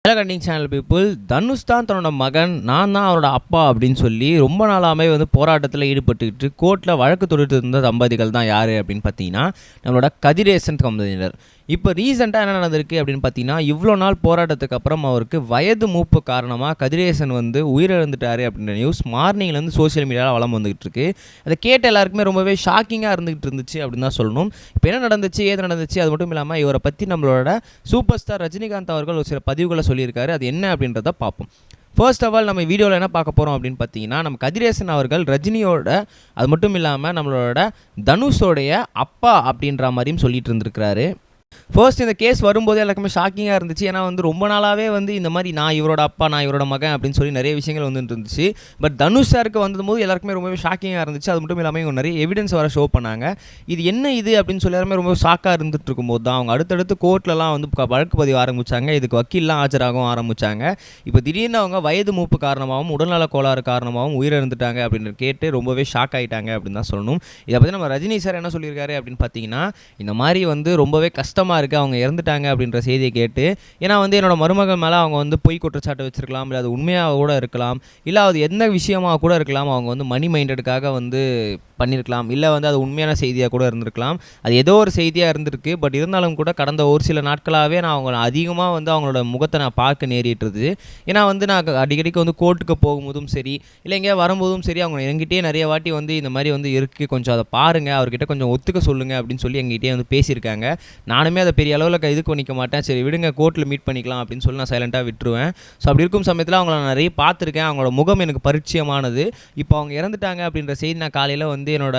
Hello கண்டிங் channel people, Dhanush தான் தன்னோட மகன், நான் தான் அவரோட அப்பா அப்படின்னு சொல்லி ரொம்ப நாளாமே போராட்டத்தில் ஈடுபட்டுக்கிட்டு கோர்ட்டில் வழக்கு தொடுத்து இருந்த தம்பதிகள் தான் யார் அப்படின்னு பார்த்தீங்கன்னா நம்மளோட கதிரேசன் தம்பதியினர். இப்போ ரீசெண்டாக என்ன நடந்திருக்கு அப்படின்னு பார்த்தீங்கன்னா, இவ்வளோ நாள் போராட்டத்துக்கு அப்புறம் அவருக்கு வயது மூப்பு காரணமாக கதிரேசன் உயிரிழந்துட்டார் அப்படின்ற நியூஸ் மார்னிங்லேருந்து சோஷியல் மீடியாவில் வளம் வந்துகிட்டு இருக்கு. அதை கேட்ட எல்லாருக்குமே ரொம்பவே ஷாக்கிங்காக இருந்துகிட்டு அப்படின்னு தான் சொல்லணும். இப்போ என்ன நடந்துச்சு, ஏது நடந்துச்சு, அது மட்டும் இல்லாமல் இவரை பற்றி நம்மளோட சூப்பர் ஸ்டார் ரஜினிகாந்த் அவர்கள் ஒரு சில பதிவுகளை சொல்லியிருக்காரு. அது என்ன அப்படின்றத பார்ப்போம். ஃபர்ஸ்ட் ஆஃப் ஆல் நம்ம வீடியோவில் என்ன பார்க்க போகிறோம் அப்படின்னு பார்த்தீங்கன்னா, நம்ம கதிரேசன் அவர்கள் ரஜினியோட, அது மட்டும் இல்லாமல் நம்மளோட தனுஷோடைய அப்பா அப்படின்ற மாதிரியும் சொல்லிட்டு இருந்திருக்கிறாரு. ஃபர்ஸ்ட் இந்த கேஸ் வரும்போது எல்லாருக்குமே ஷாக்கிங்காக இருந்துச்சு. ஏன்னா ரொம்ப நாளாகவே இந்த மாதிரி நான் இவரோட அப்பா, நான் இவரோட மகன் அப்படின்னு சொல்லி நிறைய விஷயங்கள் இருந்துச்சு. பட் தனுஷ் சாருக்கு வந்தபோது எல்லாருக்குமே ரொம்பவே ஷாக்கிங்காக இருந்துச்சு. அது மட்டும் இல்லாமல் இவங்க நிறைய எவிடன்ஸ் வர ஷோ பண்ணாங்க. இது என்ன இது அப்படின்னு சொல்லி எல்லாருமே ரொம்ப ஷாக்காக இருந்துட்டு இருக்கும்போது தான் அவங்க அடுத்தடுத்து கோர்ட்லலாம் வழக்கு பதிவு ஆரம்பித்தாங்க. இதுக்கு வக்கீல்லாம் ஆஜராகவும் ஆரம்பித்தாங்க. இப்போ திடீர்னு அவங்க வயது மூப்பு காரணமாகவும் உடல்நல கோளாறு காரணமாகவும் உயிரிழந்துட்டாங்க அப்படின்னு கேட்டு ரொம்பவே ஷாக் ஆகிட்டாங்க அப்படின்னு தான் சொல்லணும். இதை பற்றி நம்ம ரஜினி சார் என்ன சொல்லியிருக்காரு அப்படின்னு பார்த்தீங்கன்னா, இந்த மாதிரி ரொம்பவே கஷ்டமாக இருக்குது, அவங்க இறந்துட்டாங்க அப்படின்ற செய்தியை கேட்டு. ஏன்னா என்னோட மருமகள் மேலே அவங்க பொய் குற்றச்சாட்டு வச்சிருக்கலாம், இல்லை அது உண்மையாக கூட இருக்கலாம், இல்லை அது எந்த விஷயமாக கூட இருக்கலாம். அவங்க மணி மைண்டடுக்காக பண்ணியிருக்கலாம், இல்லை அது உண்மையான செய்தியாக கூட இருந்திருக்கலாம். அது ஏதோ ஒரு செய்தியாக இருந்திருக்கு. பட் இருந்தாலும் கூட கடந்த ஒரு சில நாட்களாகவே நான் அவங்க அதிகமாக அவங்களோட முகத்தை நான் பார்க்க நேரிட்டுருது. ஏன்னா நான் அடிக்கடிக்கு கோர்ட்டுக்கு போகும்போதும் சரி, இல்லை எங்கேயா வரும்போதும் சரி, அவங்க எங்கிட்டே நிறைய வாட்டி இந்த மாதிரி இருக்குது, கொஞ்சம் அதை பாருங்கள், அவர்கிட்ட கொஞ்சம் ஒத்துக்க சொல்லுங்கள் அப்படின்னு சொல்லி எங்கிட்டே பேசியிருக்காங்க. நானுமே அதை பெரிய அளவில் இதுக்கு பண்ணிக்க மாட்டேன். சரி விடுங்க, கோர்ட்டில் மீட் பண்ணிக்கலாம் அப்படின்னு சொல்லி நான் சைலண்ட்டாக விட்டுருவேன். ஸோ அப்படி இருக்கும் சமயத்தில் அவங்கள நான் நிறைய பார்த்துருக்கேன். அவங்களோட முகம் எனக்கு பரிச்சயமானது. இப்போ அவங்க இறந்துட்டாங்க அப்படின்ற செய்தி நான் காலையில் என்னோட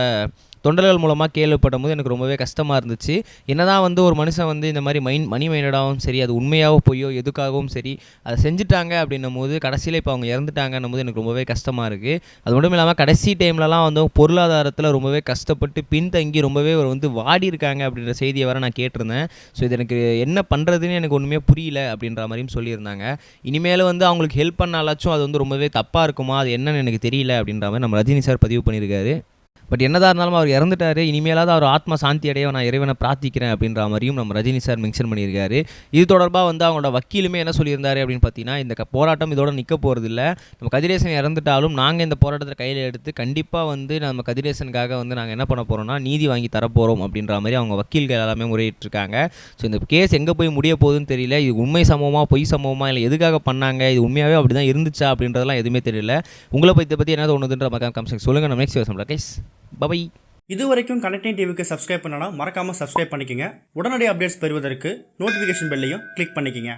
தொண்டர்கள் மூலமாக கேள்விப்படும் போது எனக்கு ரொம்பவே கஷ்டமாக இருந்துச்சு. என்னதான் ஒரு மனுஷன் இந்த மாதிரி மணி மைண்டடாகவும் சரி, அது உண்மையாகவோ பொய்யோ எதுக்காகவும் சரி அதை செஞ்சுட்டாங்க அப்படின்னும் போது கடைசியில் இப்போ அவங்க இறந்துட்டாங்கன்னும் போது எனக்கு ரொம்பவே கஷ்டமாக இருக்குது. அது மட்டும் இல்லாமல் கடைசி டைம்லலாம் பொருளாதாரத்தில் ரொம்பவே கஷ்டப்பட்டு பின்தங்கி ரொம்பவே வாடி இருக்காங்க அப்படின்ற செய்தியை வர நான் கேட்டிருந்தேன். ஸோ இது எனக்கு என்ன பண்ணுறதுன்னு எனக்கு ஒன்றுமே புரியல அப்படின்ற மாதிரியும் சொல்லியிருந்தாங்க. இனிமேல் அவங்களுக்கு ஹெல்ப் பண்ணாலாச்சும் அது ரொம்பவே தப்பாக இருக்குமா, அது என்னன்னு எனக்கு தெரியல அப்படின்ற மாதிரி நம்ம ரஜினி சார் பதிவு பண்ணியிருக்காரு. பட் என்னதான் இருந்தாலும் அவர் இறந்துட்டார், இனிமேலாவது அவர் ஆத்மா சாந்தி அடைய நான் இறைவனை பிரார்த்திக்கிறேன் அப்படின்ற மாதிரியும் நம்ம ரஜினி சார் மென்ஷன் பண்ணியிருக்காரு. இது தொடர்பாக அவங்களோட வக்கீலுமே என்ன சொல்லியிருந்தாரு அப்படின்னு பார்த்தீங்கன்னா, இந்த போராட்டம் இதோட நிற்க போகிறதில்ல, நம்ம கதிரேசன் இறந்துட்டாலும் நாங்கள் இந்த போராட்டத்தை கையில் எடுத்து கண்டிப்பாக நம்ம கதிரேசனுக்காக நாங்கள் என்ன பண்ண போகிறோம்னா நீதி வாங்கி தரப்போகிறோம் அப்படின்ற மாதிரி அவங்க வக்கீல்கள் எல்லாமே முறையிட்டிருக்காங்க. ஸோ இந்த கேஸ் எங்கே போய் முடிய போகுதுன்னு தெரியல. இது உண்மை சம்பவமாக பொய் சம்பவமாக, இல்லை எதுக்காக பண்ணாங்க, இது உண்மையாகவே அப்படி தான் இருந்துச்சா அப்படின்றதெல்லாம் எதுவுமே தெரியல. உங்களை பற்றி என்ன தோணுதுன்ற மக்கள் கமெண்ட் சொல்லுங்கள். நம்ம நெக்ஸ்ட் வீடியோ கைஸ், பை. இது வரைக்கும் கனெக்டிங் டிவிக்கு சப்ஸ்கிரைப் பண்ணனா மறக்காம சப்ஸ்கிரைப் பண்ணிக்கங்க. உடனடி அப்டேட்ஸ் பெறுவதற்கு நோட்டிஃபிகேஷன் பெல்லையும் கிளிக் பண்ணிக்கங்க.